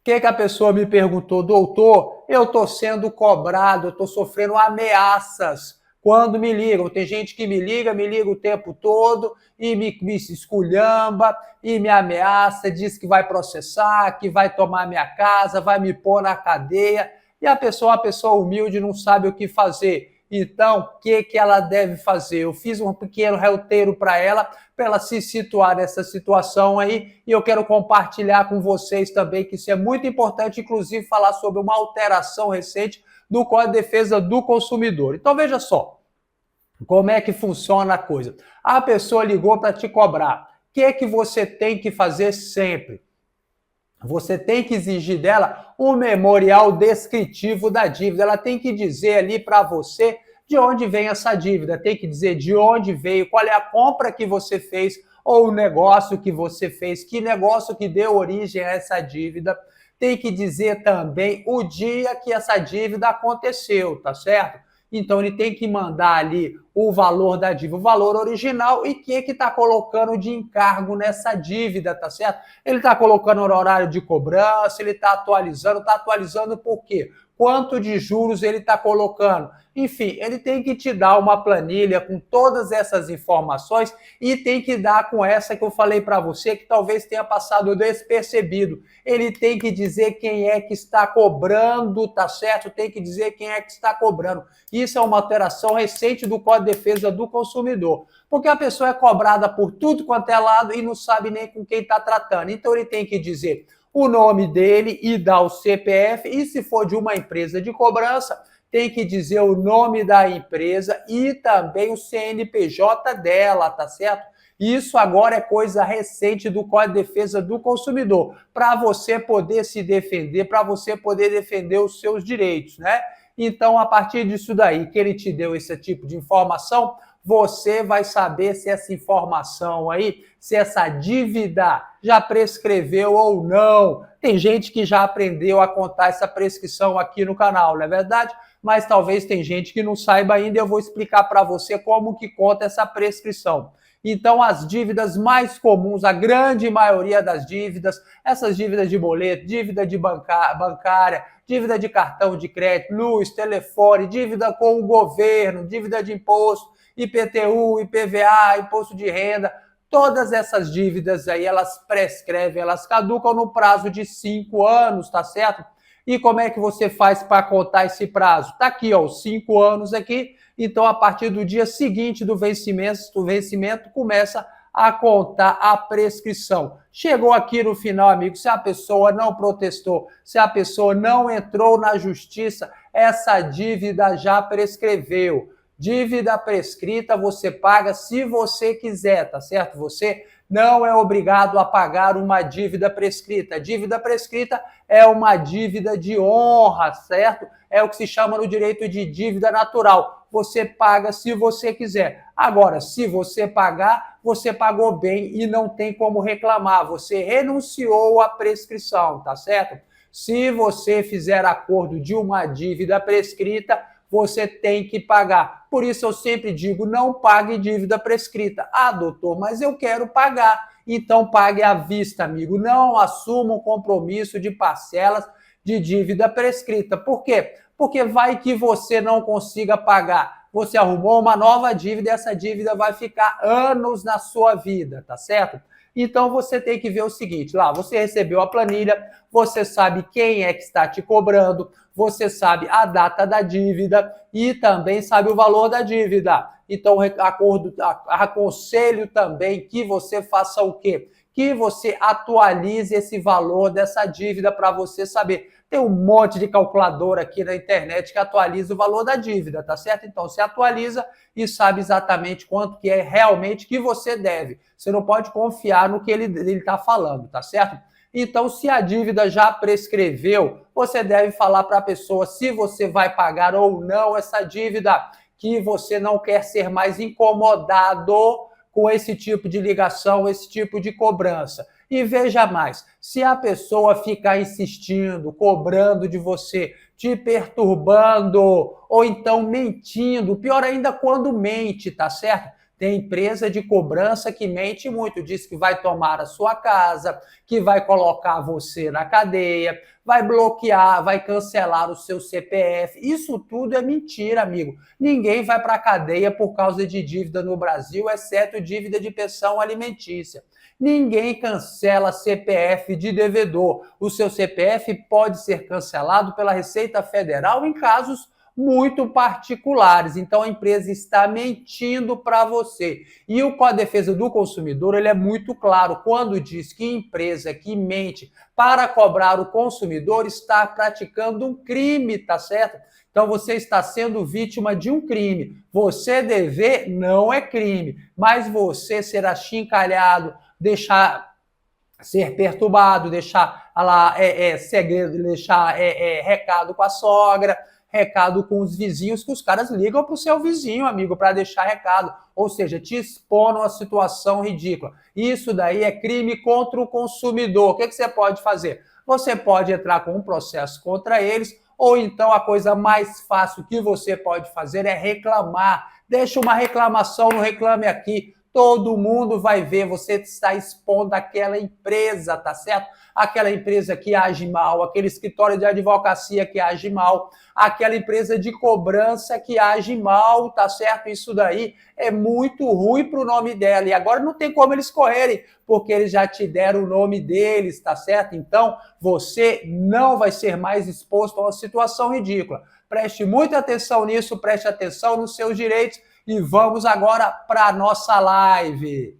que a pessoa me perguntou? Doutor, eu estou sendo cobrado, eu estou sofrendo ameaças quando me ligam. Tem gente que me liga o tempo todo e me esculhamba e me ameaça, diz que vai processar, que vai tomar minha casa, vai me pôr na cadeia. E a pessoa, uma pessoa humilde, não sabe o que fazer. Então, o que ela deve fazer? Eu fiz um pequeno roteiro para ela se situar nessa situação aí, e eu quero compartilhar com vocês também, que isso é muito importante, inclusive falar sobre uma alteração recente do Código de Defesa do Consumidor. Então, veja só, como é que funciona a coisa. A pessoa ligou para te cobrar. O que você tem que fazer sempre? Você tem que exigir dela um memorial descritivo da dívida. Ela tem que dizer ali para você de onde vem essa dívida, tem que dizer de onde veio, qual é a compra que você fez ou o negócio que você fez, que negócio que deu origem a essa dívida. Tem que dizer também o dia que essa dívida aconteceu, tá certo? Então ele tem que mandar ali o valor da dívida, o valor original e o que está colocando de encargo nessa dívida, tá certo? Ele está colocando o horário de cobrança, ele está atualizando por quê? Quanto de juros ele está colocando. Enfim, ele tem que te dar uma planilha com todas essas informações e tem que dar com essa que eu falei para você, que talvez tenha passado despercebido. Ele tem que dizer quem é que está cobrando, tá certo? Tem que dizer quem é que está cobrando. Isso é uma alteração recente do Código de Defesa do Consumidor. Porque a pessoa é cobrada por tudo quanto é lado e não sabe nem com quem está tratando. Então ele tem que dizer o nome dele e dar o CPF, e se for de uma empresa de cobrança, tem que dizer o nome da empresa e também o CNPJ dela, tá certo? Isso agora é coisa recente do Código de Defesa do Consumidor, para você poder se defender, para você poder defender os seus direitos, né? Então, a partir disso daí, que ele te deu esse tipo de informação, você vai saber se essa informação aí, se essa dívida já prescreveu ou não. Tem gente que já aprendeu a contar essa prescrição aqui no canal, não é verdade? Mas talvez tem gente que não saiba ainda, eu vou explicar para você como que conta essa prescrição. Então, as dívidas mais comuns, a grande maioria das dívidas, essas dívidas de boleto, dívida de bancária, dívida de cartão de crédito, luz, telefone, dívida com o governo, dívida de imposto, IPTU, IPVA, imposto de renda, todas essas dívidas aí, elas prescrevem, elas caducam no prazo de 5 anos, tá certo? E como é que você faz para contar esse prazo? Tá aqui, ó, os 5 anos aqui. Então, a partir do dia seguinte do vencimento começa a contar a prescrição. Chegou aqui no final, amigo, se a pessoa não protestou, se a pessoa não entrou na justiça, essa dívida já prescreveu. Dívida prescrita você paga se você quiser, tá certo? Você não é obrigado a pagar uma dívida prescrita. A dívida prescrita é uma dívida de honra, certo? É o que se chama no direito de dívida natural. Você paga se você quiser. Agora, se você pagar, você pagou bem e não tem como reclamar. Você renunciou à prescrição, tá certo? Se você fizer acordo de uma dívida prescrita, você tem que pagar. Por isso eu sempre digo, não pague dívida prescrita. Ah, doutor, mas eu quero pagar. Então pague à vista, amigo. Não assuma um compromisso de parcelas de dívida prescrita. Por quê? Porque vai que você não consiga pagar. Você arrumou uma nova dívida e essa dívida vai ficar anos na sua vida, tá certo? Então você tem que ver o seguinte, lá, você recebeu a planilha, você sabe quem é que está te cobrando, você sabe a data da dívida e também sabe o valor da dívida. Então, aconselho também que você faça o quê? Que você atualize esse valor dessa dívida para você saber. Tem um monte de calculadora aqui na internet que atualiza o valor da dívida, tá certo? Então, você atualiza e sabe exatamente quanto que é realmente que você deve. Você não pode confiar no que ele está falando, tá certo? Então, se a dívida já prescreveu, você deve falar para a pessoa se você vai pagar ou não essa dívida, que você não quer ser mais incomodado com esse tipo de ligação, esse tipo de cobrança. E veja mais, se a pessoa ficar insistindo, cobrando de você, te perturbando, ou então mentindo, pior ainda quando mente, tá certo? Tem empresa de cobrança que mente muito, diz que vai tomar a sua casa, que vai colocar você na cadeia, vai bloquear, vai cancelar o seu CPF. Isso tudo é mentira, amigo. Ninguém vai para a cadeia por causa de dívida no Brasil, exceto dívida de pensão alimentícia. Ninguém cancela CPF de devedor. O seu CPF pode ser cancelado pela Receita Federal em casos muito particulares. Então a empresa está mentindo para você. E o Código de Defesa do Consumidor, ele é muito claro quando diz que empresa que mente para cobrar o consumidor está praticando um crime, tá certo? Então você está sendo vítima de um crime. Você dever não é crime, mas você ser achincalhado, deixar ser perturbado, deixar lá segredo, deixar recado com a sogra, recado com os vizinhos, que os caras ligam para o seu vizinho, amigo, para deixar recado. Ou seja, te expor numa situação ridícula. Isso daí é crime contra o consumidor. O que você pode fazer? Você pode entrar com um processo contra eles, ou então a coisa mais fácil que você pode fazer é reclamar. Deixa uma reclamação no Reclame Aqui. Todo mundo vai ver, você está expondo aquela empresa, tá certo? Aquela empresa que age mal, aquele escritório de advocacia que age mal, aquela empresa de cobrança que age mal, tá certo? Isso daí é muito ruim para o nome dela. E agora não tem como eles correrem, porque eles já te deram o nome deles, tá certo? Então, você não vai ser mais exposto a uma situação ridícula. Preste muita atenção nisso, preste atenção nos seus direitos. E vamos agora para a nossa live.